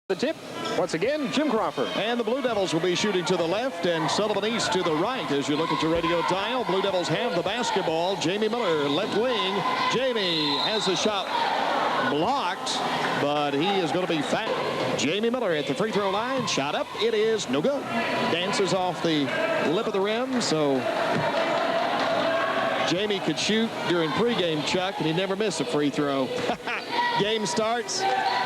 The tip, once again, Jim Crawford. And the Blue Devils will be shooting to the left and Sullivan East to the right. As you look at your radio dial, Blue Devils have the basketball. Jamie Miller, left wing. Jamie has a shot blocked, but he is going to be fouled. Jamie Miller at the free throw line. Shot up. It is no good. Dances off the lip of the rim, so Jamie could shoot during pregame, Chuck, and he never missed a free throw. Game starts,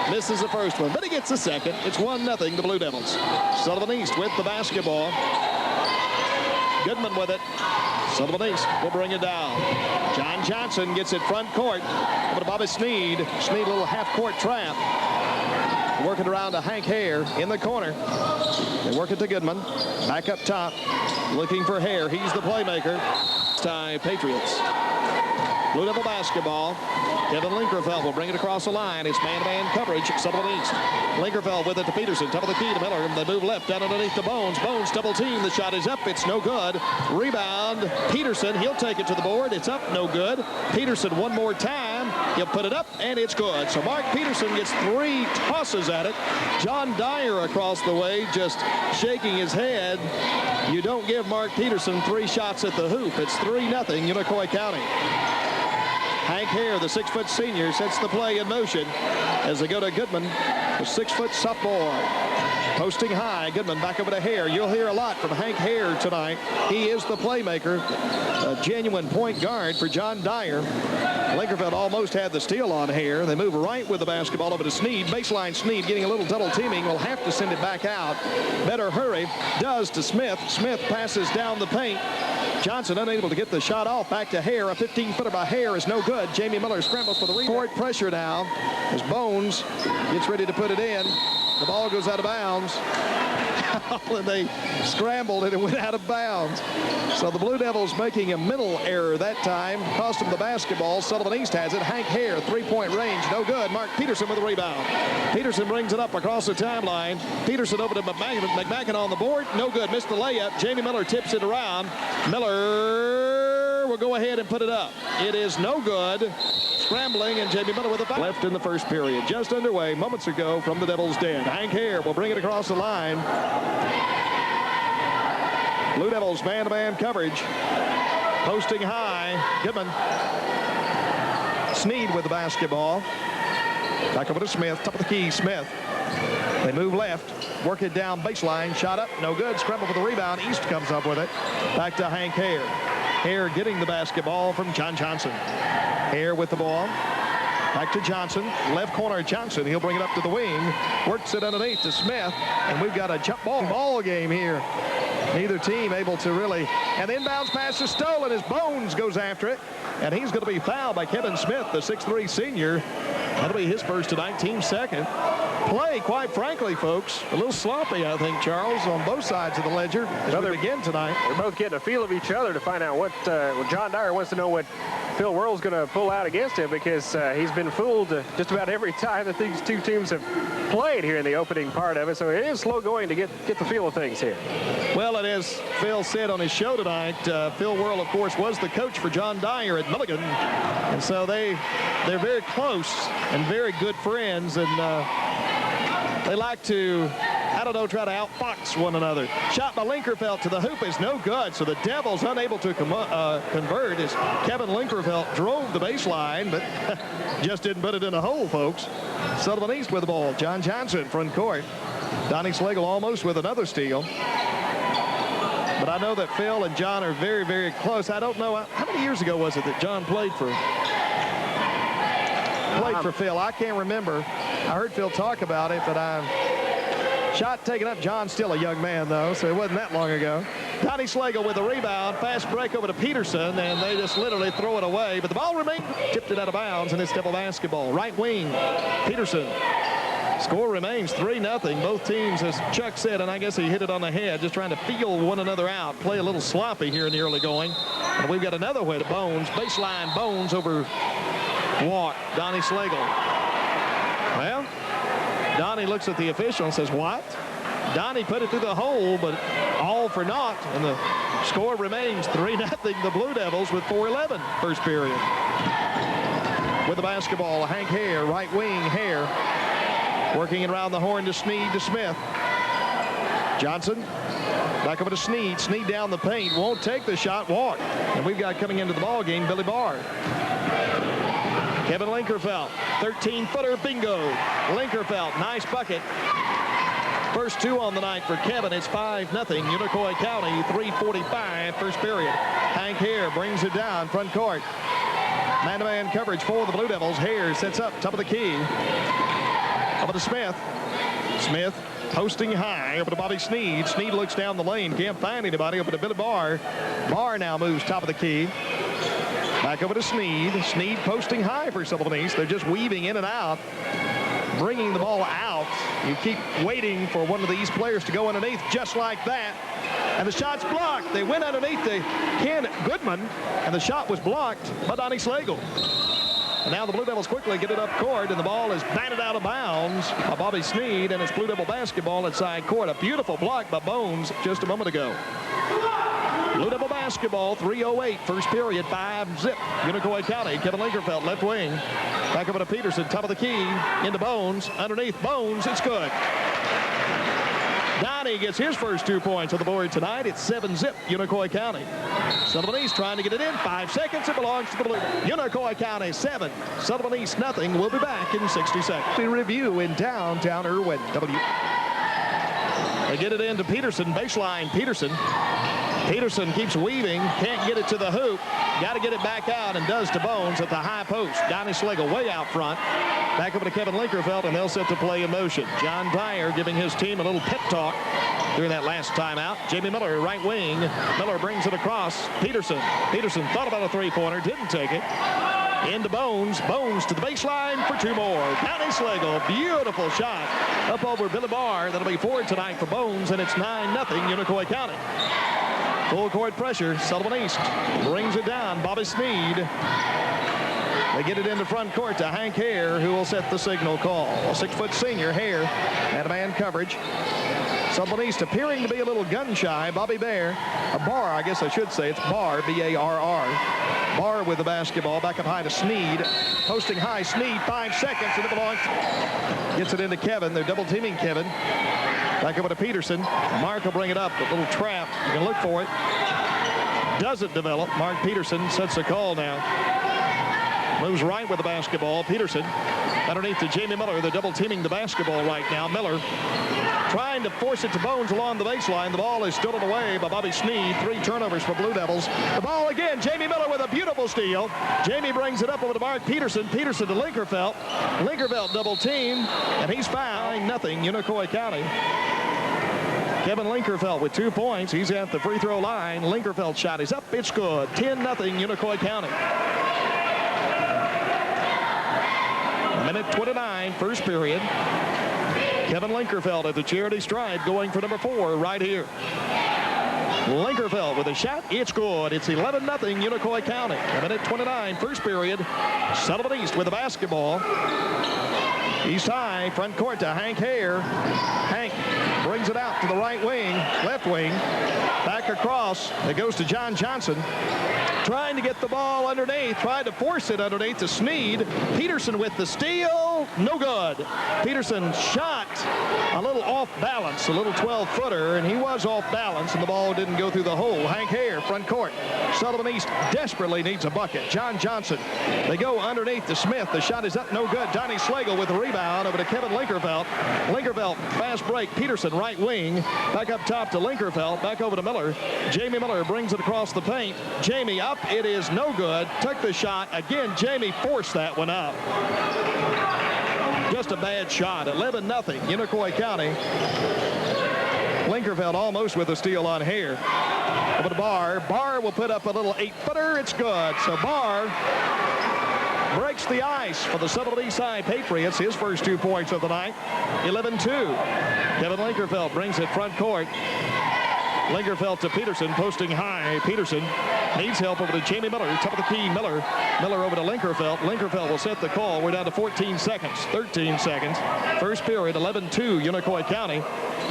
misses the first one, but he gets the second. It's 1-0, the Blue Devils. Sullivan East with the basketball. Goodman with it. Sullivan East will bring it down. John Johnson gets it front court. Over to Bobby Sneed. Sneed, a little half-court trap. Working around to Hank Hare in the corner. They work it to Goodman. Back up top. Looking for Hare. He's the playmaker. Tie Patriots. Blue Devil basketball. Kevin Linkerfeld will bring it across the line. It's man-to-man coverage. Sullivan East. Linkerfeld with it to Peterson. Top of the key to Miller. They move left down underneath the Bones. Bones double team. The shot is up. It's no good. Rebound. Peterson. He'll take it to the board. It's up. No good. Peterson one more time. He'll put it up, and it's good. So Mark Peterson gets 3 tosses at it. John Dyer across the way just shaking his head. You don't give Mark Peterson 3 shots at the hoop. It's 3-0 Unicoi County. Hank Hare, the 6-foot senior, sets the play in motion as they go to Goodman, the 6-foot sophomore. Posting high, Goodman back over to Hare. You'll hear a lot from Hank Hare tonight. He is the playmaker, a genuine point guard for John Dyer. Linkerfeld almost had the steal on Hare. They move right with the basketball over to Sneed. Baseline Sneed getting a little double teaming. Will have to send it back out. Better hurry. Does to Smith. Smith passes down the paint. Johnson unable to get the shot off. Back to Hare. A 15-footer by Hare is no good. Jamie Miller scrambles for the rebound. Forward pressure now as Bones gets ready to put it in. The ball goes out of bounds. And they scrambled and it went out of bounds. So the Blue Devils making a mental error that time. Cost them the basketball. Sullivan East has it. Hank Hare, 3-point range. No good. Mark Peterson with the rebound. Peterson brings it up across the timeline. Peterson over to McMacken on the board. No good. Missed the layup. Jamie Miller tips it around. Miller will go ahead and put it up. It is no good. Scrambling, and Jamie Miller with a foul. Left in the first period. Just underway moments ago from the Devil's Den. Hank Hare will bring it across the line. Blue Devils man-to-man coverage. Posting high. Goodman. Sneed with the basketball. Back over to Smith. Top of the key, Smith. They move left. Work it down baseline. Shot up. No good. Scramble for the rebound. East comes up with it. Back to Hank Hare. Hare getting the basketball from John Johnson. Hare with the ball. Back to Johnson. Left corner Johnson. He'll bring it up to the wing. Works it underneath to Smith. And we've got a jump ball game here. Neither team able to really. And the inbounds pass is stolen as Bones goes after it. And he's going to be fouled by Kevin Smith, the 6'3 senior. That'll be his first tonight, team's second. Play, quite frankly, folks, a little sloppy, I think, Charles, on both sides of the ledger as we begin tonight. They're both getting a feel of each other to find out what John Dyer wants to know what Phil Worrell's going to pull out against him, because he's been fooled just about every time that these two teams have played here in the opening part of it. So it is slow going to get the feel of things here. Well, it is. Phil said on his show tonight, Phil Worrell, of course, was the coach for John Dyer at Milligan. And so they're very close and very good friends. And they like to, I don't know, try to outfox one another. Shot by Linkerfeld to the hoop is no good. So the Devils unable to convert as Kevin Linkerfeld drove the baseline, but just didn't put it in the hole, folks. Sullivan East with the ball. John Johnson front court. Donnie Slagle almost with another steal. But I know that Phil and John are very, very close. I don't know, how many years ago was it that John played for Phil? I can't remember. I heard Phil talk about it, but shot taken up. John's still a young man, though, so it wasn't that long ago. Donnie Slagle with a rebound. Fast break over to Peterson, and they just literally throw it away. But the ball remains, tipped it out of bounds, and it's Devil basketball. Right wing, Peterson. Score remains 3-0. Both teams, as Chuck said, and I guess he hit it on the head, just trying to feel one another out. Play a little sloppy here in the early going. And we've got another way to Bones. Baseline Bones over walk. Donnie Slagle. Well, Donnie looks at the official and says, what? Donnie put it through the hole, but all for naught. And the score remains 3-0. The Blue Devils with 4:11 first period. With the basketball, Hank Hare, right wing, Hare. Working it around the horn to Sneed to Smith. Johnson back over to Sneed. Sneed down the paint. Won't take the shot. Walk. And we've got coming into the ball game Billy Barr. Kevin Linkerfeld. 13-footer. Bingo. Linkerfeld. Nice bucket. First two on the night for Kevin. It's 5-0. Unicoi County. 3:45 first period. Hank Hare brings it down front court. Man-to-man coverage for the Blue Devils. Hare sets up top of the key. Over to Smith. Smith posting high over to Bobby Sneed. Sneed looks down the lane. Can't find anybody. Over to Billy Barr. Barr now moves top of the key. Back over to Sneed. Sneed posting high for Sullivan East. They're just weaving in and out, bringing the ball out. You keep waiting for one of these players to go underneath just like that. And the shot's blocked. They went underneath the Ken Goodman, and the shot was blocked by Donnie Slagle. And now the Blue Devils quickly get it up court, and the ball is batted out of bounds by Bobby Sneed, and it's Blue Devil basketball inside court. A beautiful block by Bones just a moment ago. Blue Devil basketball, 3:08 first period, 5-0 Unicoi County. Kevin Linkerfeld left wing. Back over to Peterson, top of the key, into Bones, underneath Bones, it's good. Donnie gets his first 2 points on the board tonight. It's 7-0 Unicoi County. Sullivan East trying to get it in. 5 seconds. It belongs to the Blue. Unicoi County 7. Sullivan East nothing. We'll be back in 60 seconds. We review in downtown Irwin. They get it into Peterson. Baseline Peterson. Peterson keeps weaving. Can't get it to the hoop. Got to get it back out, and does to Bones at the high post. Donnie Slagle way out front. Back over to Kevin Linkerfeld, and they'll set the play in motion. John Dyer giving his team a little pep talk during that last timeout. Jamie Miller, right wing. Miller brings it across. Peterson. Peterson thought about a three-pointer. Didn't take it. Into Bones. Bones to the baseline for two more. Donnie Slagle. Beautiful shot up over Billy Barr. That'll be 4 tonight for Bones, and it's 9-0 Unicoi County. Full court pressure. Sullivan East brings it down. Bobby Sneed. They get it into front court to Hank Hare, who will set the signal call. A 6-foot senior, Hare, and a man coverage. Sullivan East appearing to be a little gun shy. Bobby Barr, I guess I should say. It's Barr, B-A-R-R. Barr with the basketball. Back up high to Sneed. Posting high, Sneed, 5 seconds, and it belongs. Gets it into Kevin. They're double teaming Kevin. Back over to Peterson. Mark will bring it up. A little trap. You can look for it. Doesn't develop. Mark Peterson sets the call now. Moves right with the basketball. Peterson underneath to Jamie Miller. They're double teaming the basketball right now. Miller trying to force it to Bones along the baseline. The ball is stolen away by Bobby Sneed. 3 turnovers for Blue Devils. The ball again. Jamie Miller with a beautiful steal. Jamie brings it up over to Mark Peterson. Peterson to Linkerfeld. Linkerfeld double team, and he's fouled. Nothing. Unicoi County. Kevin Linkerfeld with 2 points. He's at the free throw line. Linkerfeld shot is up. It's good. 10-0 Unicoi County. Minute 29, first period. Kevin Linkerfeld at the charity stride going for number 4 right here. Linkerfeld with a shot. It's good. It's 11-0 Unicoi County. Minute 29, first period. Sullivan East with the basketball. East high, front court to Hank Hare. Hank brings it out to the right wing, left wing. Back across. It goes to John Johnson. Trying to get the ball underneath. Tried to force it underneath to Sneed. Peterson with the steal. No good. Peterson shot a little off balance, a little 12-footer, and he was off balance, and the ball didn't go through the hole. Hank Hare, front court. Sullivan East desperately needs a bucket. John Johnson. They go underneath to Smith. The shot is up. No good. Donnie Slagle with the rebound over to Kevin Linkerfeld. Linkerfeld, fast break. Peterson, right wing. Back up top to Linkerfeld. Back over to Miller. Jamie Miller brings it across the paint. Jamie up. It is no good. Took the shot. Again, Jamie forced that one up. Just a bad shot. 11-0 Unicoi County. Linkerfeld almost with a steal on Hare. Over to Barr. Barr will put up a little 8-footer. It's good. So Barr breaks the ice for the Sullivan East Side Patriots. His first 2 points of the night. 11-2. Kevin Linkerfeld brings it front court. Linkerfeld to Peterson, posting high. Peterson needs help over to Jamie Miller. Top of the key, Miller. Miller over to Linkerfeld. Linkerfeld will set the call. We're down to 14 seconds, 13 seconds. First period, 11-2, Unicoi County.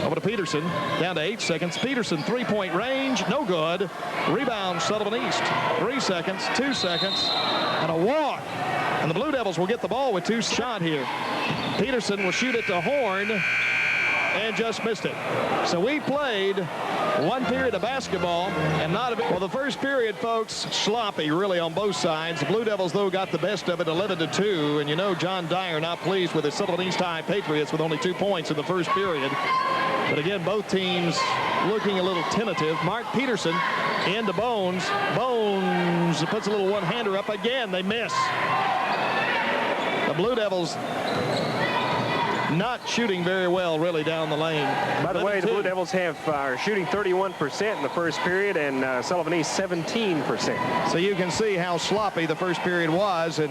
Over to Peterson, down to 8 seconds. Peterson, 3-point range, no good. Rebound, Sullivan East. 3 seconds, 2 seconds, and a walk. And the Blue Devils will get the ball with 2 shots here. Peterson will shoot it to Horn and just missed it. So we played one period of basketball and not a bit. Well, the first period, folks, sloppy really on both sides. The Blue Devils, though, got the best of it, 11-2. And you know John Dyer not pleased with his Sullivan East High Patriots with only 2 points in the first period. But again, both teams looking a little tentative. Mark Peterson into Bones. Bones puts a little one-hander up again. They miss. The Blue Devils not shooting very well really down the lane. By the way, the Blue Devils are shooting 31% in the first period, and Sullivan East 17%. So you can see how sloppy the first period was, and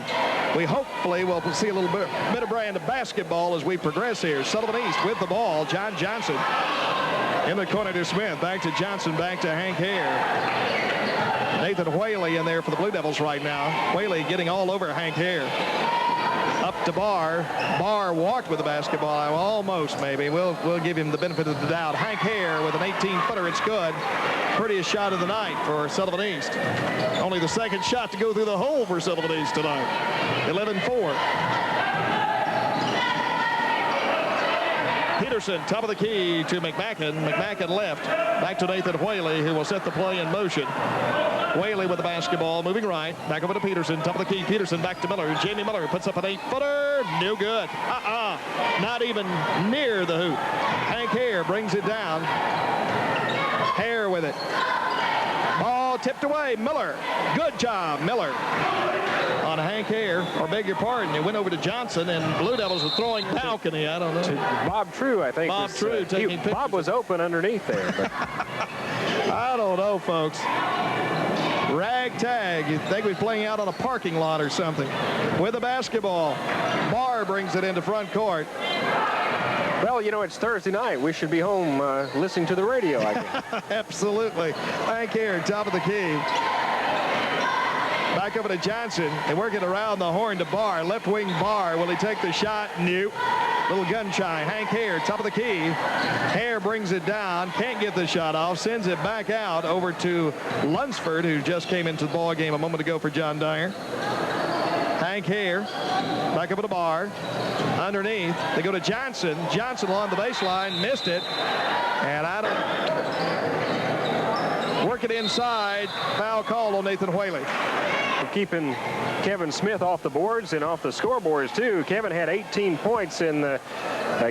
we hopefully will see a little bit of brand of basketball as we progress here. Sullivan East with the ball. John Johnson in the corner to Smith. Back to Johnson, back to Hank Hare. Nathan Whaley in there for the Blue Devils right now. Whaley getting all over Hank Hare. Up to Barr. Barr walked with the basketball. Almost, maybe. We'll give him the benefit of the doubt. Hank Hare with an 18-footer. It's good. Prettiest shot of the night for Sullivan East. Only the second shot to go through the hole for Sullivan East tonight. 11-4. Peterson, top of the key to McMacken. McMacken left. Back to Nathan Whaley, who will set the play in motion. Whaley with the basketball, moving right. Back over to Peterson, top of the key. Peterson back to Miller. Jamie Miller puts up an 8-footer. No good. Not even near the hoop. Hank Hare brings it down. Hare with it. Ball tipped away. Miller. Good job, Miller. On Hank Hare, or beg your pardon, it went over to Johnson, and Blue Devils were throwing balcony. I don't know. Bob True, I think. Bob True taking pictures. Bob was open underneath there. But. I don't know, folks. Ragtag. You'd think we're playing out on a parking lot or something. With the basketball. Barr brings it into front court. Well, you know, it's Thursday night. We should be home listening to the radio, I think. Absolutely. Hank Hare, top of the key. Back over to Johnson. They work it around the horn to Barr. Left wing Barr. Will he take the shot? Nope. Little gun shy. Hank Hare, top of the key. Hare brings it down. Can't get the shot off. Sends it back out over to Lunsford, who just came into the ball game a moment ago for John Dyer. Hank Hare. Back over to Barr. Underneath. They go to Johnson. Johnson along the baseline. Missed it. And I don't... Work it inside. Foul call on Nathan Whaley. Keeping Kevin Smith off the boards and off the scoreboards, too. Kevin had 18 points in the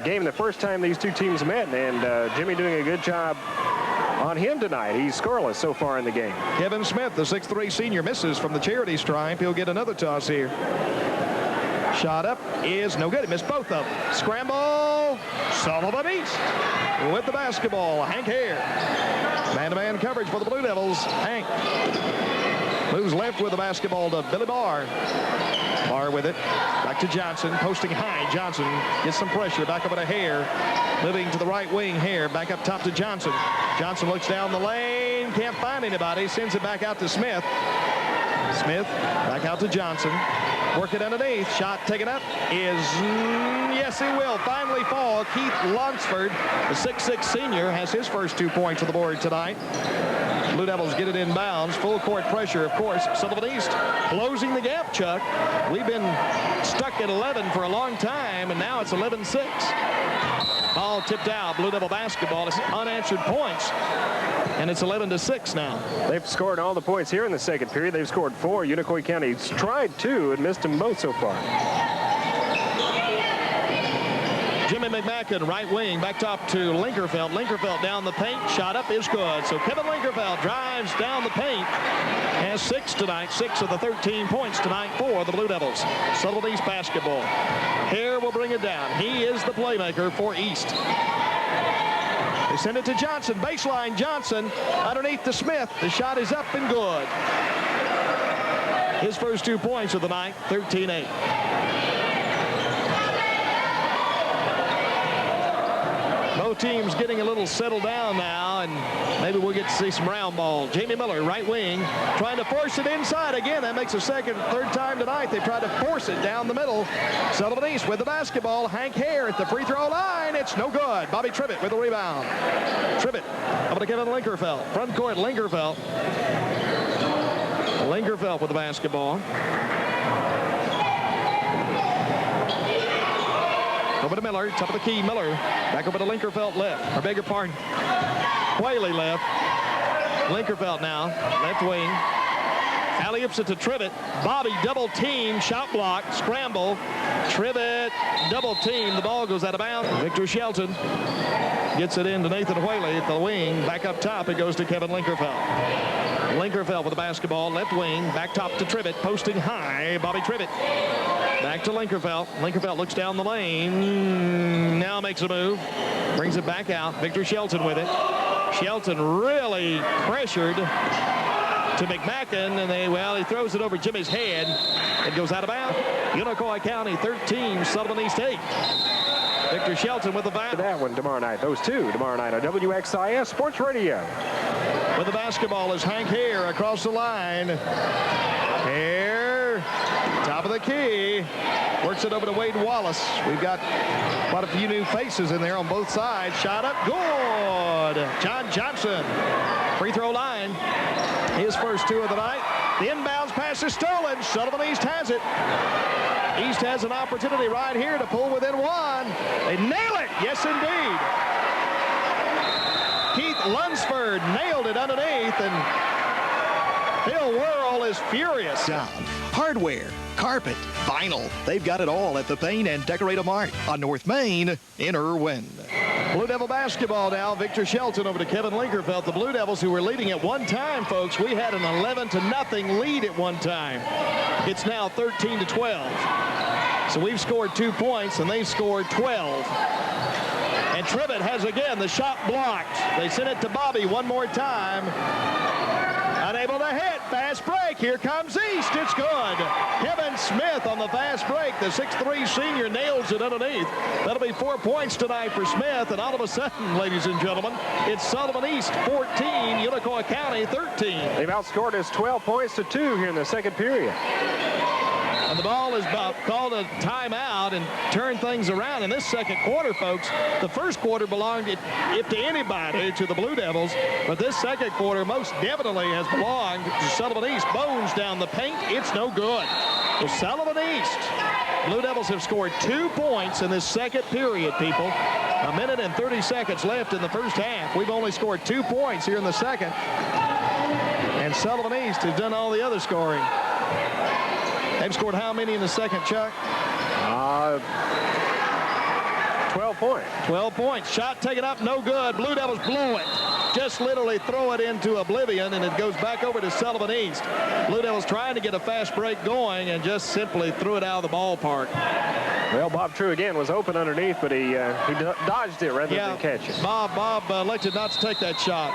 game the first time these two teams met, and Jimmy doing a good job on him tonight. He's scoreless so far in the game. Kevin Smith, the 6'3 senior, misses from the charity stripe. He'll get another toss here. Shot up is no good. He missed both of them. Scramble. Sullivan East with the basketball. Hank Hare. Man-to-man coverage for the Blue Devils. Hank moves left with the basketball to Billy Barr. Barr with it. Back to Johnson. Posting high. Johnson gets some pressure. Back over to Hare. Moving to the right wing. Hare back up top to Johnson. Johnson looks down the lane. Can't find anybody. Sends it back out to Smith. Smith back out to Johnson. Work it underneath. Shot taken up is, yes, he will finally fall. Keith Lunsford, the 6'6 senior, has his first 2 points on the board tonight. Blue Devils get it in bounds. Full court pressure, of course. Sullivan East closing the gap, Chuck. We've been stuck at 11 for a long time, and now it's 11-6. Ball tipped out. Blue Devil basketball. It's unanswered points. And it's 11-6 now. They've scored all the points here in the second period. They've scored 4. Unicoi County's tried 2 and missed them both so far. Jimmy McMacken, right wing, back top to Linkerfeld. Linkerfeld down the paint. Shot up is good. So Kevin Linkerfeld drives down the paint. Has 6 tonight. 6 of the 13 points tonight for the Blue Devils. Sullivan East basketball. Hare will bring it down. He is the playmaker for East. They send it to Johnson. Baseline Johnson underneath to Smith. The shot is up and good. His first 2 points of the night, 13-8. Both teams getting a little settled down now, and maybe we'll get to see some round ball. Jamie Miller, right wing, trying to force it inside again. That makes the third time tonight they've tried to force it down the middle. Sullivan East with the basketball. Hank Hare at the free throw line. It's no good. Bobby Trivett with the rebound. Trivett over to Kevin Linkerfeld. Front court, Linkerfeld. Linkerfeld with the basketball. Over to Miller, top of the key, Miller. Back over to Linkerfeld left, or beg your pardon, Whaley left. Linkerfeld now, left wing. Alley-oops it to Tribbett. Bobby double team, shot block, scramble. Tribbett double team. The ball goes out of bounds. Victor Shelton gets it in to Nathan Whaley at the wing. Back up top, it goes to Kevin Linkerfeld. Linkerfeld with the basketball, left wing, back top to Tribbett, posting high, Bobby Tribbett. Back to Linkerfeld. Linkerfeld looks down the lane, now makes a move, brings it back out. Victor Shelton with it. Shelton really pressured to McMacken, and he throws it over Jimmy's head. It goes out of bounds. Unicoi County 13, Sullivan East 8. Victor Shelton with the foul. That one tomorrow night. Those two tomorrow night on WXIS Sports Radio. With the basketball is Hank Hare across the line. Hare, top of the key. Works it over to Wade Wallace. We've got quite a few new faces in there on both sides. Shot up, good. John Johnson, free throw line. His first two of the night. The inbounds pass is stolen. Sullivan East has it. East has an opportunity right here to pull within one. They nail it. Yes, indeed. Keith Lunsford nailed it underneath, and Phil Worrell is furious. Down. Hardware, carpet, vinyl. They've got it all at the Paint and Decorative Mart on North Main in Irwin. Blue Devil basketball now. Victor Shelton over to Kevin Linkerfeld. The Blue Devils, who were leading at one time, folks. We had an 11-0 lead at one time. It's now 13-12. So we've scored 2 points, and they've scored 12. And Tribbett has, again, the shot blocked. They send it to Bobby one more time. Unable to hit. Fast break. Here comes East. It's good. Kevin Smith on the fast break. The 6'3 senior nails it underneath. That'll be 4 points tonight for Smith. And all of a sudden, ladies and gentlemen, it's Sullivan East 14, Unicoi County 13. They've outscored us 12 points to 2 here in the second period. And the ball is called a timeout and turned things around in this second quarter, folks. The first quarter belonged, if to anybody, to the Blue Devils. But this second quarter most definitely has belonged to Sullivan East. Bones down the paint. It's no good. For Sullivan East, Blue Devils have scored 2 points in this second period, people. 1 minute and 30 seconds left in the first half. We've only scored 2 points here in the second. And Sullivan East has done all the other scoring. They've scored how many in the second, Chuck? 12 points. 12 points. Shot taken up, no good. Blue Devils blow it. Just literally throw it into oblivion, and it goes back over to Sullivan East. Blue Devils trying to get a fast break going and just simply threw it out of the ballpark. Well, Bob True again was open underneath, but he dodged it rather than catch it. Bob elected not to take that shot.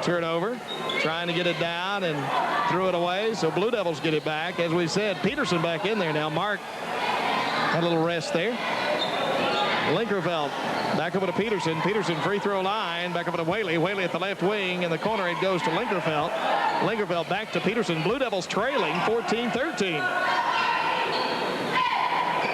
Turnover, trying to get it down and threw it away. So Blue Devils get it back. As we said, Peterson back in there now. Mark had a little rest there. Linkerfeld back over to Peterson. Peterson free throw line. Back over to Whaley. Whaley at the left wing. In the corner it goes to Linkerfeld. Linkerfeld back to Peterson. Blue Devils trailing 14-13.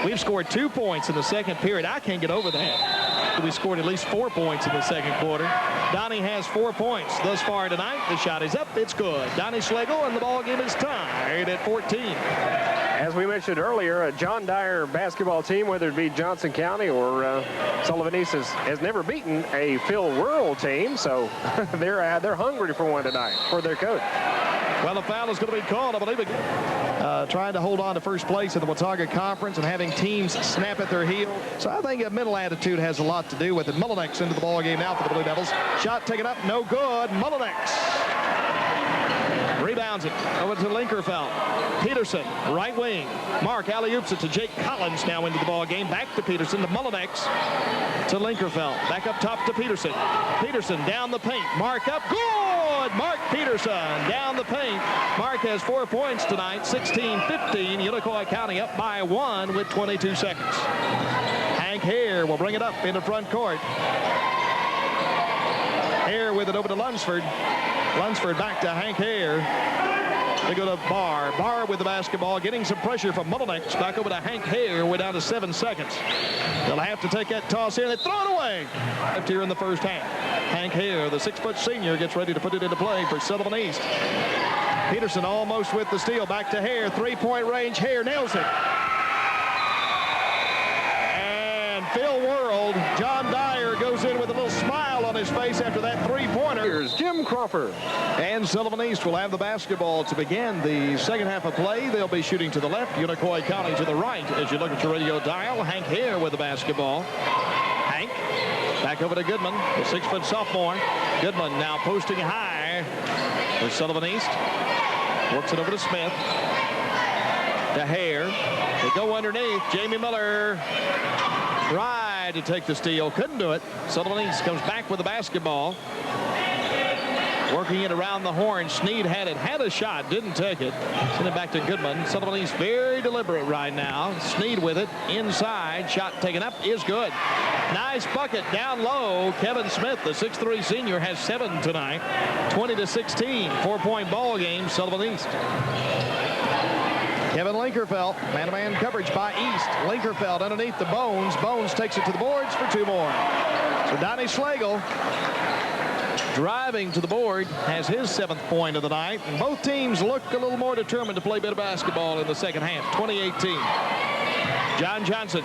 We've scored 2 points in the second period. I can't get over that. We scored at least 4 points in the second quarter. Donnie has 4 points thus far tonight. The shot is up. It's good. Donnie Schlegel, and the ball game is tied at 14. As we mentioned earlier, a John Dyer basketball team, whether it be Johnson County or Sullivan East, has never beaten a Phil Worrell team, so they're hungry for one tonight for their coach. Well, the foul is going to be called, I believe, trying to hold on to first place in the Watauga Conference and having teams snap at their heel. So I think a mental attitude has a lot to do with it. Mullinex into the ball game now for the Blue Devils. Shot taken up, no good. Mullinex rebounds it over to Linkerfeld. Peterson, right wing. Mark alley-oops it to Jake Collins now into the ball game. Back to Peterson, to Mullinex, to Linkerfeld. Back up top to Peterson. Peterson down the paint. Mark up, good! Mark Peterson down the paint. Mark has 4 points tonight, 16-15. Unicoi County up by 1 with 22 seconds. Hank Hare will bring it up into front court. Hare with it over to Lunsford. Lunsford back to Hank Hare. They go to Barr. Barr with the basketball, getting some pressure from Mullinex. Back over to Hank Hare. We're down to 7 seconds. They'll have to take that toss here. They throw it away. Left here in the first half. Hank Hare, the 6-foot senior, gets ready to put it into play for Sullivan East. Peterson almost with the steal. Back to Hare. 3-point range. Hare nails it. And Phil World. John Dyer goes in with a little smile on his face after that three-pointer. Here's Jim Crawford. And Sullivan East will have the basketball to begin the second half of play. They'll be shooting to the left, Unicoi County to the right. As you look at your radio dial, Hank Hare with the basketball. Hank, back over to Goodman, the 6-foot sophomore. Goodman now posting high for Sullivan East. Works it over to Smith. To Hare. They go underneath. Jamie Miller tried to take the steal. Couldn't do it. Sullivan East comes back with the basketball. Working it around the horn. Sneed had it. Had a shot. Didn't take it. Send it back to Goodman. Sullivan East very deliberate right now. Sneed with it. Inside. Shot taken up is good. Nice bucket down low. Kevin Smith, the 6'3 senior, has 7 tonight. 20-16. 4-point ball game. Sullivan East. Kevin Linkerfeld, man-to-man coverage by East. Linkerfeld underneath the Bones. Bones takes it to the boards for 2 more. So Donnie Slagle driving to the board has his 7th point of the night. And both teams look a little more determined to play better basketball in the second half. 20-18. John Johnson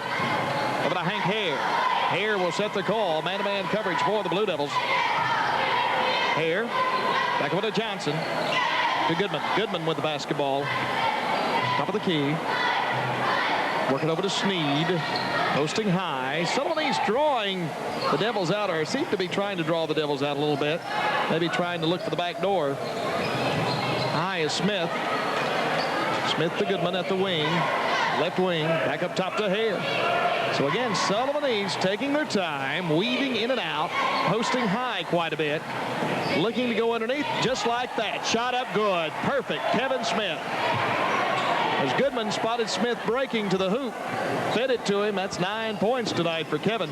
over to Hank Hare. Hare will set the call. Man-to-man coverage for the Blue Devils. Hare back over to Johnson. To Goodman. Goodman with the basketball. Top of the key. Working over to Sneed. Posting high. Sullivan East drawing the Devils out, or seem to be trying to draw the Devils out a little bit. Maybe trying to look for the back door. High is Smith. Smith to Goodman at the wing. Left wing. Back up top to Hare. So again, Sullivan East taking their time, weaving in and out, posting high quite a bit. Looking to go underneath just like that. Shot up good. Perfect. Kevin Smith. As Goodman spotted Smith breaking to the hoop, fed it to him. That's 9 points tonight for Kevin.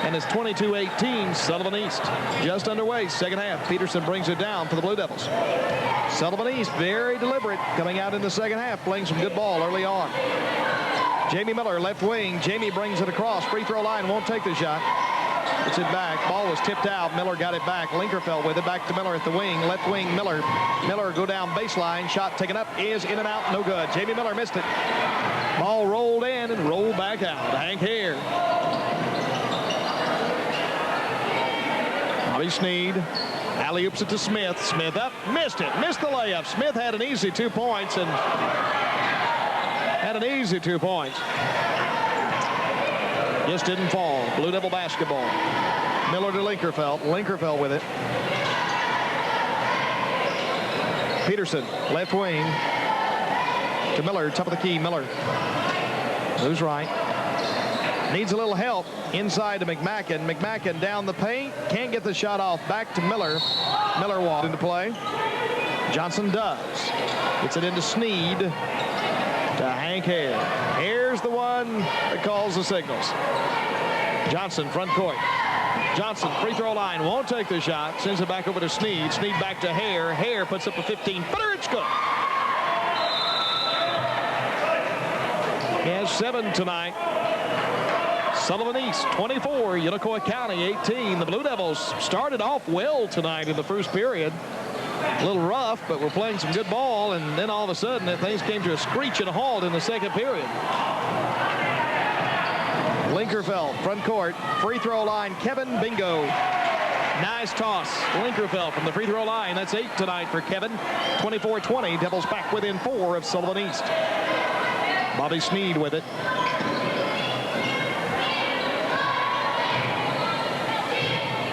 And it's 22-18, Sullivan East. Just underway, second half. Peterson brings it down for the Blue Devils. Sullivan East, very deliberate, coming out in the second half, playing some good ball early on. Jamie Miller, left wing. Jamie brings it across. Free throw line, won't take the shot. Gets it back. Ball was tipped out. Miller got it back. Linkerfeld with it. Back to Miller at the wing. Left wing, Miller. Miller go down baseline. Shot taken up is in and out. No good. Jamie Miller missed it. Ball rolled in and rolled back out. Hank Hare. Bobby Sneed. Alley-oops it to Smith. Smith up. Missed it. Missed the layup. Smith had an easy 2 points and just didn't fall. Blue Devil basketball. Miller to Linkerfeld. Linkerfeld with it. Peterson, left wing. To Miller, top of the key. Miller. Moves right. Needs a little help inside to McMacken. McMacken down the paint. Can't get the shot off. Back to Miller. Miller walked into play. Johnson does. Gets it into Sneed. To Hank Hare. Here's the one that calls the signals. Johnson, front court. Johnson, free throw line, won't take the shot. Sends it back over to Sneed. Sneed back to Hare. Hare puts up a 15-footer. It's good. He has 7 tonight. Sullivan East, 24. Unicoi County, 18. The Blue Devils started off well tonight in the first period. A little rough, but we're playing some good ball, and then all of a sudden things came to a screeching halt in the second period. Linkerfeld, front court, free throw line, Kevin Bingo. Nice toss. Linkerfeld from the free throw line. That's 8 tonight for Kevin. 24-20. Devils back within 4 of Sullivan East. Bobby Sneed with it.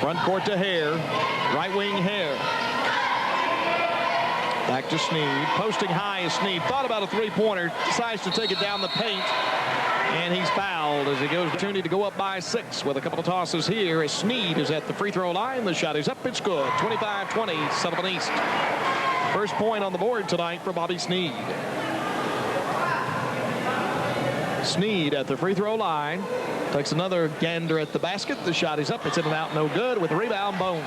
Front court to Hare. Right wing Hare. Back to Sneed. Posting high is Sneed. Thought about a three-pointer. Decides to take it down the paint. And he's fouled as he goes opportunity to go up by 6 with a couple of tosses here as Sneed is at the free throw line. The shot is up. It's good. 25-20, Sullivan East. First point on the board tonight for Bobby Sneed. Sneed at the free throw line. Takes another gander at the basket. The shot is up. It's in and out. No good with the rebound, Bones.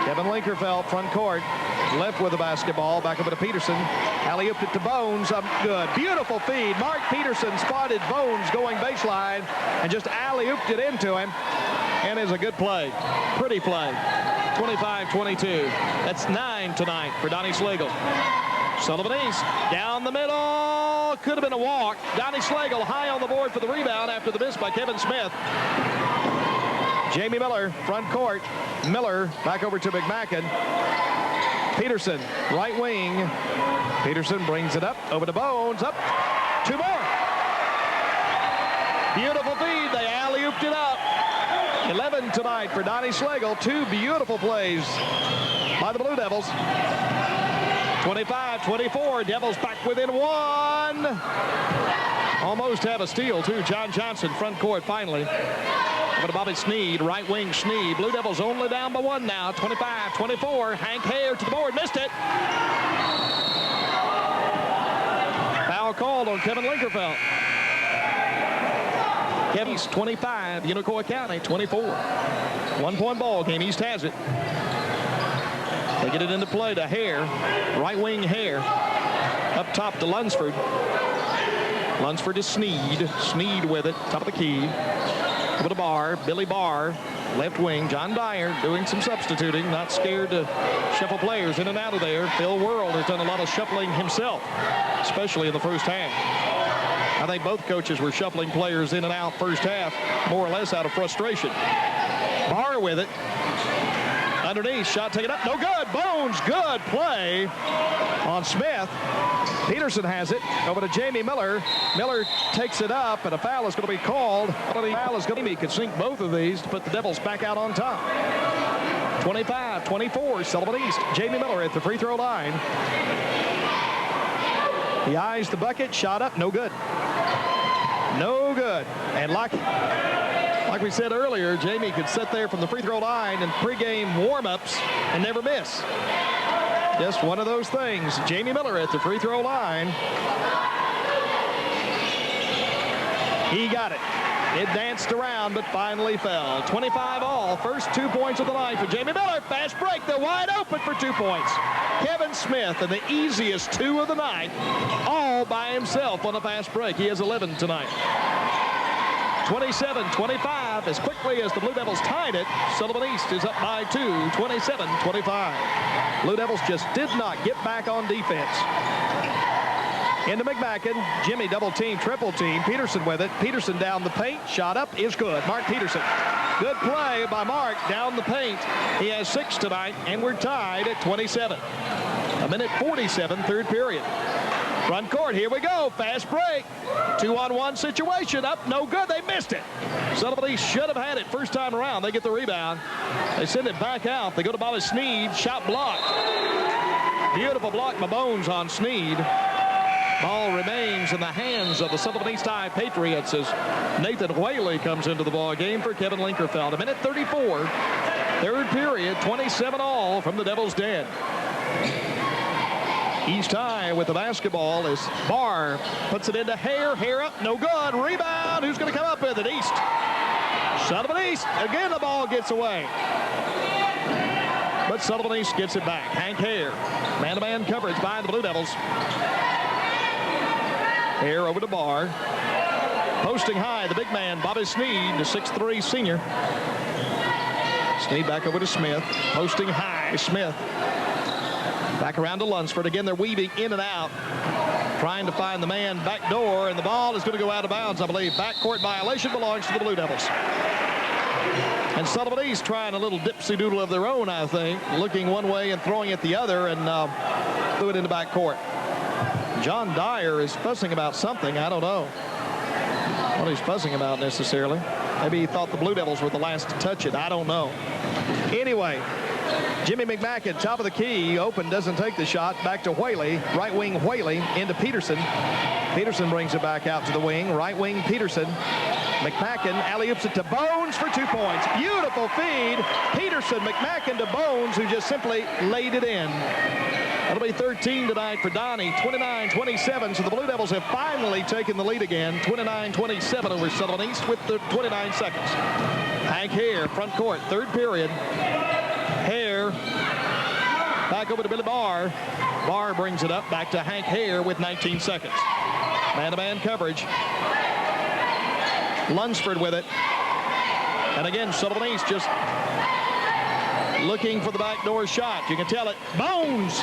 Kevin Linkerfeld, front court. Left with the basketball. Back over to Peterson. Alley-ooped it to Bones. Up good. Beautiful feed. Mark Peterson spotted Bones going baseline and just alley-ooped it into him. And is a good play. Pretty play. 25-22. That's 9 tonight for Donnie Slagle. Sullivan East down the middle. Could have been a walk. Donnie Slagle high on the board for the rebound after the miss by Kevin Smith. Jamie Miller, front court. Miller back over to McMacken. Peterson, right wing. Peterson brings it up over to Bones. Up. 2 more. Beautiful feed. They alley-ooped it up. 11 tonight for Donnie Slagle. 2 beautiful plays by the Blue Devils. 25-24. Devils back within 1. Almost have a steal, too. John Johnson, front court, finally. Over to Bobby Sneed, right wing Sneed. Blue Devils only down by 1 now. 25-24. Hank Hare to the board. Missed it. Foul called on Kevin Linkerfeld. Kevin's 25. Unicoi County 24. 1-point ball game. East has it. They get it into play to Hare. Right wing Hare. Up top to Lunsford. Lunsford to Sneed. Sneed with it. Top of the key. Over to Barr. Billy Barr. Left wing. John Dyer doing some substituting. Not scared to shuffle players in and out of there. Phil World has done a lot of shuffling himself, especially in the first half. I think both coaches were shuffling players in and out first half, more or less out of frustration. Barr with it. Underneath, shot taken up, no good. Bones, good play on Smith. Peterson has it over to Jamie Miller. Miller takes it up, and a foul is going to be called. He could sink both of these to put the Devils back out on top. 25-24, Sullivan East. Jamie Miller at the free throw line. He eyes the bucket, shot up, no good. No good. And like we said earlier, Jamie could sit there from the free throw line and pregame warm-ups and never miss. Just one of those things. Jamie Miller at the free throw line. He got it. It danced around, but finally fell. 25 all. First 2 points of the night for Jamie Miller. Fast break. They're wide open for 2 points. Kevin Smith, and the easiest 2 of the night, all by himself on a fast break. He has 11 tonight. 27-25. As quickly as the Blue Devils tied it, Sullivan East is up by 2, 27-25. Blue Devils just did not get back on defense. Into McMacken. Jimmy double team, triple team. Peterson with it. Peterson down the paint. Shot up is good. Mark Peterson. Good play by Mark down the paint. He has 6 tonight, and we're tied at 27. 1:47, third period. Front court, here we go. Fast break. 2-on-1 situation. Up, no good. They missed it. Sullivan East should have had it first time around. They get the rebound. They send it back out. They go to Bobby Sneed. Shot blocked. Beautiful block by Bones on Sneed. Ball remains in the hands of the Sullivan East High Patriots as Nathan Whaley comes into the ball game for Kevin Linkerfeld. 1:34, third period, 27 all from the Devils' Den. East High with the basketball as Barr puts it into Hare. Hare up, no good. Rebound. Who's going to come up with it? East. Sullivan East. Again, the ball gets away. But Sullivan East gets it back. Hank Hare. Man-to-man coverage by the Blue Devils. Hare over to Barr. Posting high, the big man, Bobby Sneed, the 6'3" senior. Sneed back over to Smith. Posting high, Smith. Back around to Lunsford. Again, they're weaving in and out, trying to find the man back door, and the ball is going to go out of bounds, I believe. Backcourt violation belongs to the Blue Devils. And Sullivan East trying a little dipsy-doodle of their own, I think, looking one way and throwing it the other, and threw it into backcourt. John Dyer is fussing about something. I don't know what he's fussing about necessarily. Maybe he thought the Blue Devils were the last to touch it. I don't know. Anyway, Jimmy McMacken, top of the key, open, doesn't take the shot. Back to Whaley, right wing Whaley, into Peterson. Peterson brings it back out to the wing, right wing Peterson. McMacken alley-oops it to Bones for 2 points. Beautiful feed. Peterson, McMacken to Bones, who just simply laid it in. That'll be 13 tonight for Donnie. 29-27, so the Blue Devils have finally taken the lead again. 29-27 over Sullivan East with the 29 seconds. Hank Hare, front court, third period. Hare back over to Billy Barr. Barr brings it up back to Hank Hare with 19 seconds. Man-to-man coverage. Lunsford with it. And again, Sullivan East just looking for the backdoor shot. You can tell it. Bones.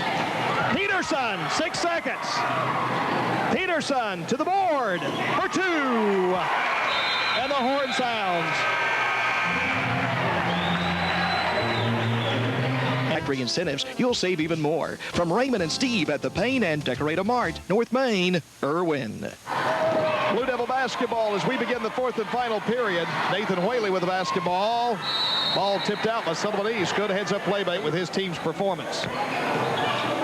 Peterson, 6 seconds. Peterson to the board for 2. And the horn sounds. Factory incentives, you'll save even more. From Raymond and Steve at the Paint and Decorate Mart, North Main, Irwin. Blue Devil basketball as we begin the 4th and final period. Nathan Whaley with the basketball. Ball tipped out by Sullivan East. Good heads-up play with his team's performance.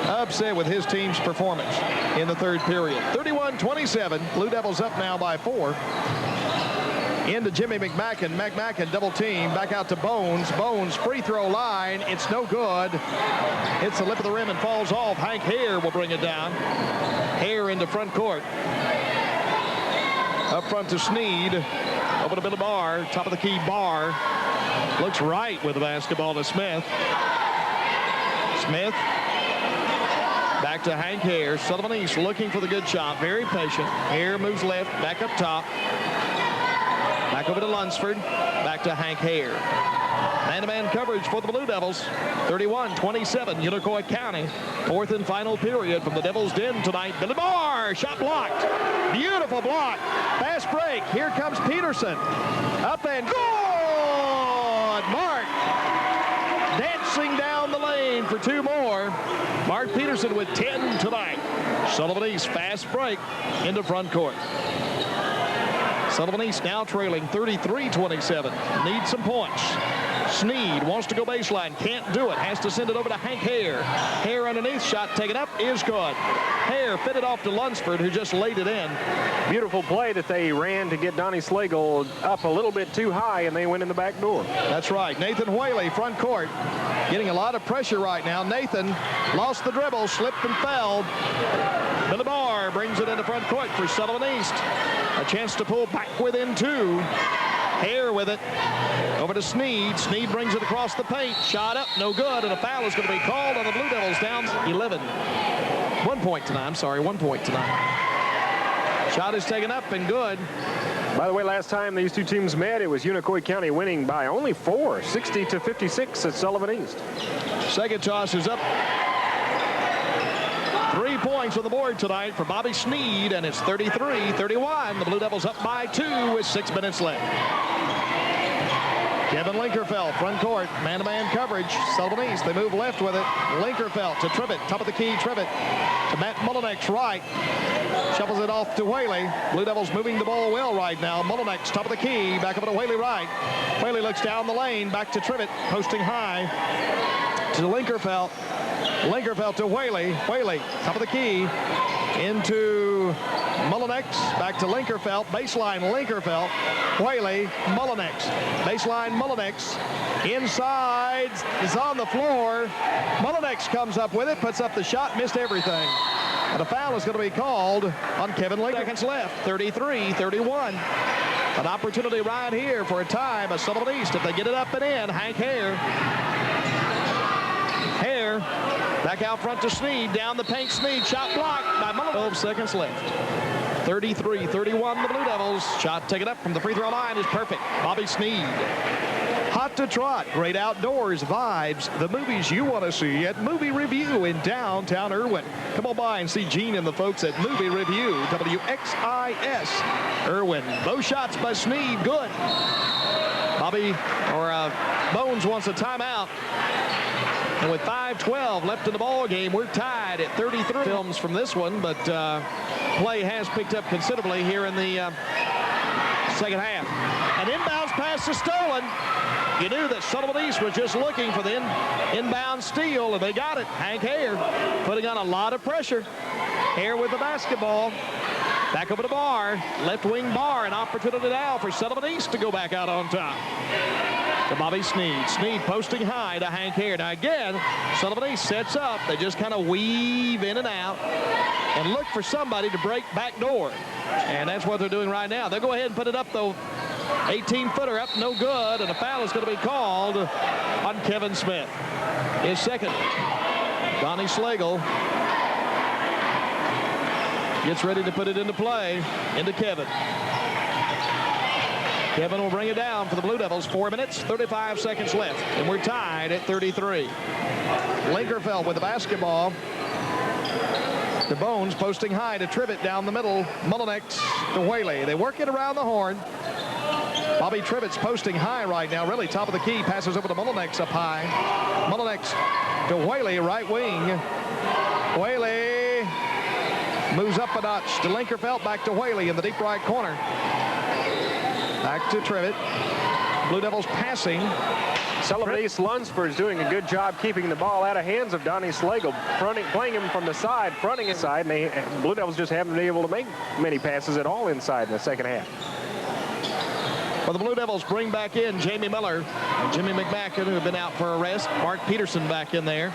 Upset with his team's performance in the 3rd period. 31-27. Blue Devils up now by 4. Into Jimmy McMacken. McMacken double team. Back out to Bones. Bones free throw line. It's no good. Hits the lip of the rim and falls off. Hank Hare will bring it down. Hare into front court. Up front to Sneed. Over to Billy Barr. Top of the key, Barr. Looks right with the basketball to Smith. Smith. Back to Hank Hare. Sullivan East looking for the good shot. Very patient. Hare moves left. Back up top. Back over to Lunsford. Back to Hank Hare. Man-to-man coverage for the Blue Devils. 31-27, Unicoi County. 4th and final period from the Devil's Den tonight. Billy Barr, shot blocked. Beautiful block. Fast break. Here comes Peterson. Up and good. Mark dancing down the lane for 2 more. Mark Peterson with 10 tonight. Sullivan East fast break into front court. Sullivan East now trailing 33-27. Needs some points. Sneed wants to go baseline. Can't do it. Has to send it over to Hank Hare. Hare underneath. Shot taken up. Is good. Hare fitted off to Lunsford, who just laid it in. Beautiful play that they ran to get Donnie Slagle up a little bit too high, and they went in the back door. That's right. Nathan Whaley, front court. Getting a lot of pressure right now. Nathan lost the dribble. Slipped and fell. Billy Barr brings it into front court for Sullivan East. A chance to pull back within 2. Hare with it. Over to Sneed. Sneed brings it across the paint. Shot up. No good. And a foul is going to be called on the Blue Devils down 11. 1 point tonight. I'm sorry. 1 point tonight. Shot is taken up and good. By the way, last time these two teams met, it was Unicoi County winning by only 4, 60-56 at Sullivan East. Second toss is up. 3 points on the board tonight for Bobby Sneed, and it's 33-31. The Blue Devils up by 2 with 6 minutes left. Kevin Linkerfeld, front court, man-to-man coverage. Sullivan East, they move left with it. Linkerfeld to Tribbett, top of the key, Tribbett to Matt Mullinex, right. Shuffles it off to Whaley. Blue Devils moving the ball well right now. Mullinex, top of the key, back up to Whaley, right. Whaley looks down the lane, back to Tribbett, posting high to Linkerfeld. Linkerfeld to Whaley. Whaley, top of the key, into Mullinex, back to Linkerfeld, baseline Linkerfeld, Whaley, Mullinex, baseline Mullinex, inside, is on the floor. Mullinex comes up with it, puts up the shot, missed everything. And a foul is going to be called on Kevin Linkerfeld. Seconds left, 33-31. An opportunity right here for a tie by Sullivan East. If they get it up and in, Hank Hare. Hare back out front to Sneed, down the paint. Sneed, shot blocked by Mullinex. 12 seconds left. 33-31, the Blue Devils. Shot taken up from the free throw line is perfect. Bobby Sneed. Hot to Trot, great outdoors vibes, the movies you want to see at Movie Review in downtown Irwin. Come on by and see Gene and the folks at Movie Review, WXIS, Irwin. Both shots by Sneed, good. Bones wants a timeout. And with 5:12 left in the ball game, we're tied at 33. Films from this one, but play has picked up considerably here in the second half. An inbounds pass is stolen. You knew that Sullivan East was just looking for the inbound steal, and they got it. Hank Hare putting on a lot of pressure. Hare with the basketball. Back over to Barr. Left wing Barr. An opportunity now for Sullivan East to go back out on top. To Bobby Sneed. Sneed posting high to Hank Hare. Now again, Sullivan East sets up. They just kind of weave in and out and look for somebody to break back door. And that's what they're doing right now. They'll go ahead and put it up, though. 18-footer up, no good. And a foul is going to be called on Kevin Smith. His second. Donnie Slagle gets ready to put it into play. Into Kevin. Kevin will bring it down for the Blue Devils. 4 minutes, 35 seconds left, and we're tied at 33. Linkerfeld with the basketball. The Bones posting high to Trivet down the middle. Mullinex to Whaley. They work it around the horn. Bobby Trivett's posting high right now, really top of the key. Passes over to Mullinex up high. Mullinex to Whaley, right wing. Whaley moves up a notch to Linkerfeld, back to Whaley in the deep right corner. Back to Trivet. Blue Devils passing. Sullivan East Lunsford's doing a good job keeping the ball out of hands of Donnie Slagle, playing him from the side, fronting inside, and Blue Devils just haven't been able to make many passes at all inside in the second half. Well, the Blue Devils bring back in Jamie Miller and Jimmy McMacken, who have been out for a rest. Mark Peterson back in there.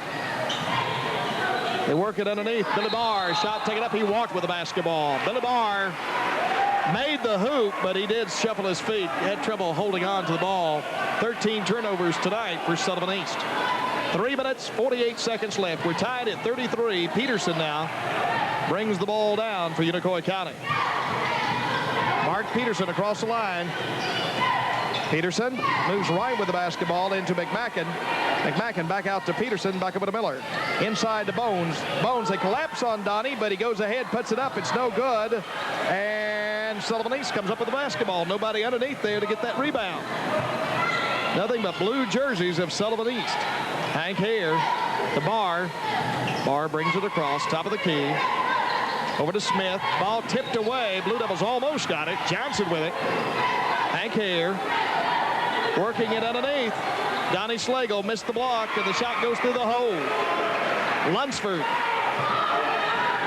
They work it underneath. Billy Barr, shot taken up. He walked with the basketball. Billy Barr made the hoop, but he did shuffle his feet. He had trouble holding on to the ball. 13 turnovers tonight for Sullivan East. 3 minutes, 48 seconds left. We're tied at 33. Peterson now brings the ball down for Unicoi County. Mark Peterson across the line. Peterson moves right with the basketball into McMacken. McMacken back out to Peterson, back over to Miller. Inside to Bones. Bones, they collapse on Donnie, but he goes ahead, puts it up. It's no good. And Sullivan East comes up with the basketball. Nobody underneath there to get that rebound. Nothing but blue jerseys of Sullivan East. Hank Hare to Barr. Barr brings it across, top of the key. Over to Smith. Ball tipped away. Blue Devils almost got it. Johnson with it. Hank Hare working it underneath. Donnie Slagle missed the block, and the shot goes through the hole. Lunsford.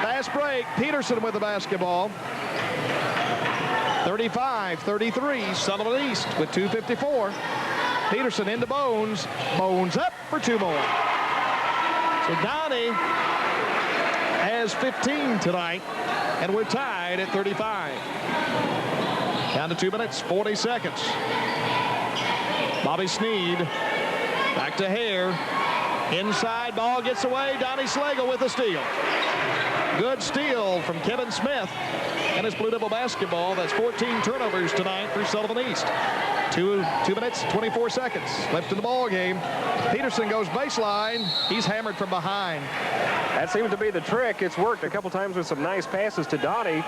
Fast break. Peterson with the basketball. 35-33. Sullivan East with 2:54. Peterson into Bones. Bones up for 2 more. So Donnie has 15 tonight, and we're tied at 35. Down to 2 minutes, 40 seconds. Bobby Sneed back to Hare. Inside, ball gets away. Donnie Slagle with the steal. Good steal from Kevin Smith. And it's Blue Devil basketball. That's 14 turnovers tonight for Sullivan East. 2 minutes, 24 seconds left in the ball game. Peterson goes baseline. He's hammered from behind. That seems to be the trick. It's worked a couple times with some nice passes to Donnie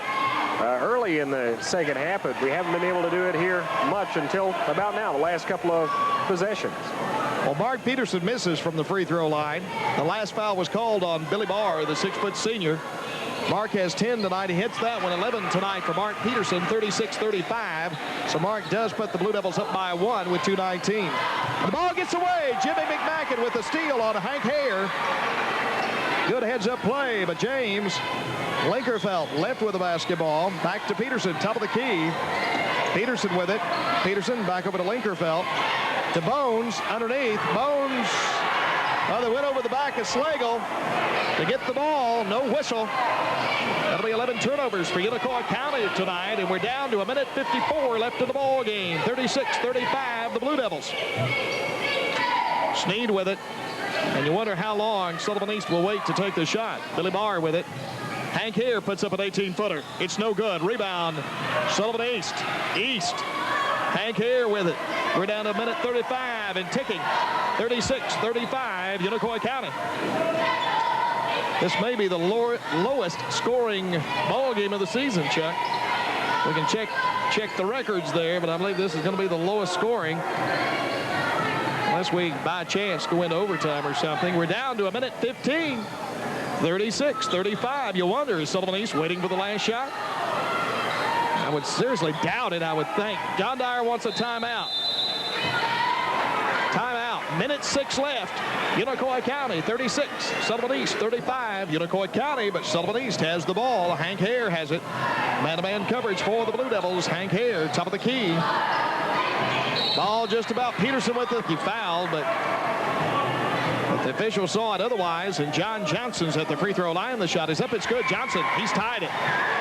early in the second half, but we haven't been able to do it here much until about now, the last couple of possessions. Well, Mark Peterson misses from the free throw line. The last foul was called on Billy Barr, the 6-foot senior. Mark has 10 tonight. He hits that one. 11 tonight for Mark Peterson, 36-35. So Mark does put the Blue Devils up by 1 with 2:19. The ball gets away. Jimmy McMacken with the steal on Hank Hare. Good heads-up play, but James Linkerfeld left with the basketball. Back to Peterson, top of the key. Peterson with it. Peterson back over to Linkerfeld. To Bones, underneath. Bones, they went over the back of Slagle to get the ball. No whistle. That'll be 11 turnovers for Unicoi County tonight, and we're down to 1:54 left in the ball game. 36-35, the Blue Devils. Sneed with it. And you wonder how long Sullivan East will wait to take the shot. Billy Barr with it. Hank Hare puts up an 18-footer. It's no good. Rebound, Sullivan East. Hank Hare with it. We're down to 1:35 and ticking. 36-35, Unicoi County. This may be the lowest scoring ball game of the season, Chuck. We can check the records there, but I believe this is going to be the lowest scoring. Unless we, by chance, go into overtime or something. We're down to 1:15. 36-35. You wonder, is Sullivan East waiting for the last shot? I would seriously doubt it, I would think. John Dyer wants a timeout. Timeout. 1:06 left. Unicoi County 36. Sullivan East 35. Unicoi County, but Sullivan East has the ball. Hank Hare has it. Man-to-man coverage for the Blue Devils. Hank Hare, top of the key. Ball just about Peterson with it. He fouled, but the official saw it otherwise, and John Johnson's at the free throw line. The shot is up. It's good. Johnson, he's tied it.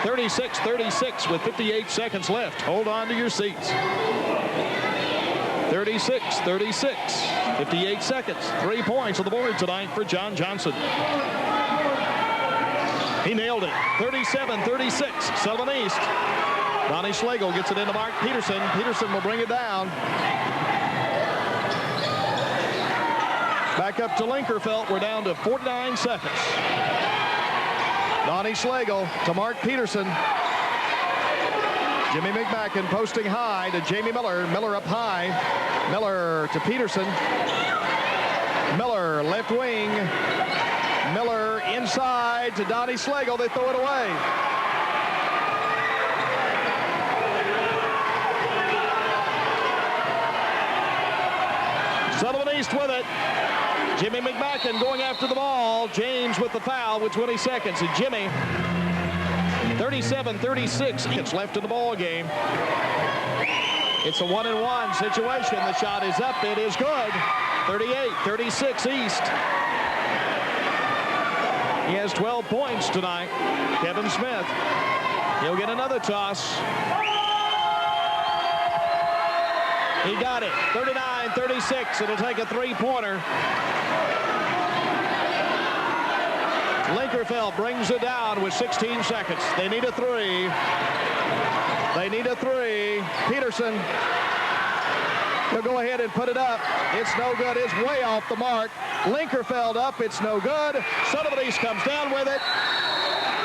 36-36 with 58 seconds left. Hold on to your seats. 36-36. 58 seconds. 3 points on the board tonight for John Johnson. He nailed it. 37-36. Sullivan East Donnie Slagle gets it into Mark Peterson. Peterson will bring it down. Back up to Linkerfeld. We're down to 49 seconds. Donnie Slagle to Mark Peterson. Jimmy McMacken posting high to Jamie Miller. Miller up high. Miller to Peterson. Miller left wing. Miller inside to Donnie Slagle. They throw it away. Sullivan East with it. Jimmy McMacken going after the ball. James with the foul with 20 seconds. And Jimmy, 37-36 it's left in the ball game. It's a 1-and-1 situation. The shot is up. It is good. 38-36 East. He has 12 points tonight. Kevin Smith. He'll get another toss. He got it. 39-36. It'll take a three-pointer. Linkerfeld brings it down with 16 seconds. They need a three. They need a three. Peterson. He'll go ahead and put it up. It's no good. It's way off the mark. Linkerfeld up. It's no good. Sullivan East comes down with it.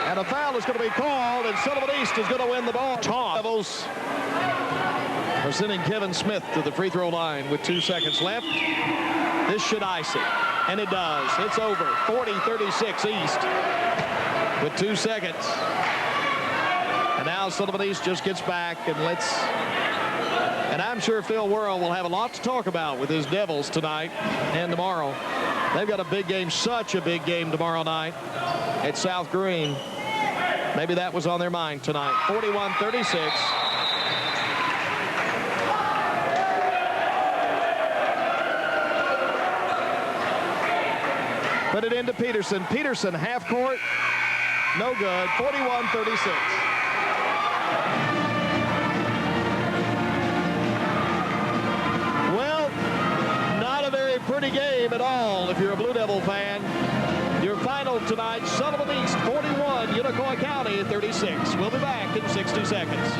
And a foul is going to be called, and Sullivan East is going to win the ball. Levels are sending Kevin Smith to the free throw line with 2 seconds left. This should ice it. And it does. It's over. 40-36 East with 2 seconds. And now Sullivan East just gets back and lets. And I'm sure Phil Worrell will have a lot to talk about with his Devils tonight and tomorrow. They've got a big game, such a big game tomorrow night at South Green. Maybe that was on their mind tonight. 41-36. Put it into Peterson. Peterson, half court. No good. 41-36. Well, not a very pretty game at all if you're a Blue Devil fan. Your final tonight, Sullivan East 41, Unicoi County 36. We'll be back in 60 seconds.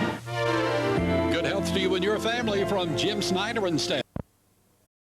Good health to you and your family from Jim Snyder and staff.